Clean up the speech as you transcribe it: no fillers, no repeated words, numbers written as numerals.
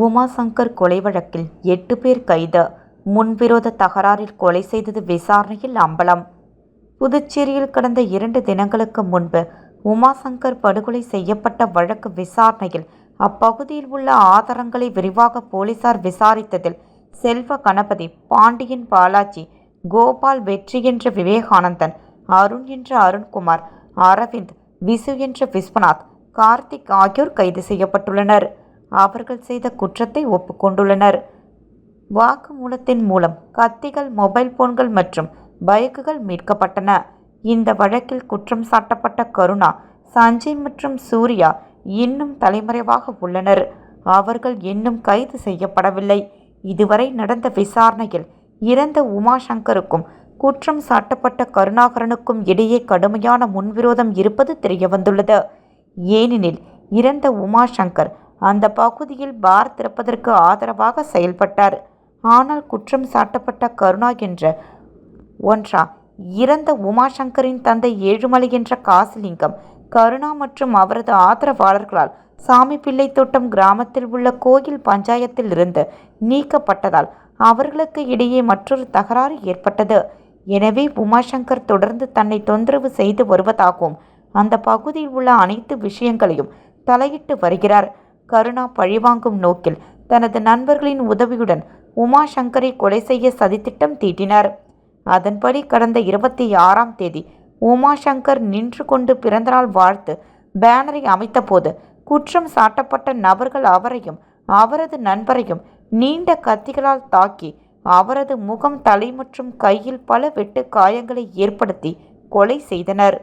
உமாசங்கர் கொலை வழக்கில் 8 பேர் கைது. முன்விரோத தகராறில் கொலை செய்தது விசாரணையில் அம்பலம். புதுச்சேரியில் கடந்த 2 தினங்களுக்கு முன்பு உமாசங்கர் படுகொலை செய்யப்பட்ட வழக்கு விசாரணையில் அப்பகுதியில் உள்ள ஆதாரங்களை விரிவாக போலீசார் விசாரித்ததில் செல்வ கணபதி, பாண்டியன் பாலாஜி, கோபால், வெற்றி என்ற விவேகானந்தன், அருண் என்ற அருண்குமார், அரவிந்த், விசு என்ற விஸ்வநாத், கார்த்திக் ஆகியோர் கைது செய்யப்பட்டுள்ளனர். அவர்கள் செய்த குற்றத்தை ஒப்புக்கொண்டுள்ளனர். வாக்குமூலத்தின் மூலம் கத்திகள், மொபைல் போன்கள் மற்றும் பைக்குகள் மீட்கப்பட்டன. இந்த வழக்கில் குற்றம் சாட்டப்பட்ட கருணா, சஞ்சய் மற்றும் சூர்யா இன்னும் தலைமறைவாக உள்ளனர். அவர்கள் இன்னும் கைது செய்யப்படவில்லை. இதுவரை நடந்த விசாரணையில் இறந்த உமாசங்கருக்கும் குற்றம் சாட்டப்பட்ட கருணாகரனுக்கும் இடையே கடுமையான முன்விரோதம் இருப்பது தெரியவந்துள்ளது. ஏனெனில் இறந்த உமாசங்கர் அந்த பகுதியில் பார் திறப்பதற்கு ஆதரவாக செயல்பட்டார். ஆனால் குற்றம் சாட்டப்பட்ட கருணா என்ற இறந்த உமாசங்கரின் தந்தை ஏழுமலை என்ற காசிலிங்கம் கருணா மற்றும் அவரது ஆதரவாளர்களால் சாமிப்பிள்ளை தோட்டம் கிராமத்தில் உள்ள கோயில் பஞ்சாயத்தில் இருந்து நீக்கப்பட்டதால் அவர்களுக்கு இடையே மற்றொரு தகராறு ஏற்பட்டது. எனவே உமாசங்கர் தொடர்ந்து தன்னை தொந்தரவு செய்து வருவதாகவும் அந்த பகுதியில் உள்ள அனைத்து விஷயங்களையும் தலையிட்டு வருகிறார். கருணா பழிவாங்கும் நோக்கில் தனது நண்பர்களின் உதவியுடன் உமாசங்கரை கொலை செய்ய சதித்திட்டம் தீட்டினார். அதன்படி கடந்த 26ஆம் தேதி உமாசங்கர் நின்று கொண்டு பிறந்தநாள் வாழ்த்து பேனரை அமைத்தபோது குற்றம் சாட்டப்பட்ட நபர்கள் அவரையும் அவரது நண்பரையும் நீண்ட கத்திகளால் தாக்கி அவரது முகம், தலை மற்றும் கையில் பல வெட்டு காயங்களை ஏற்படுத்தி கொலை செய்தனர்.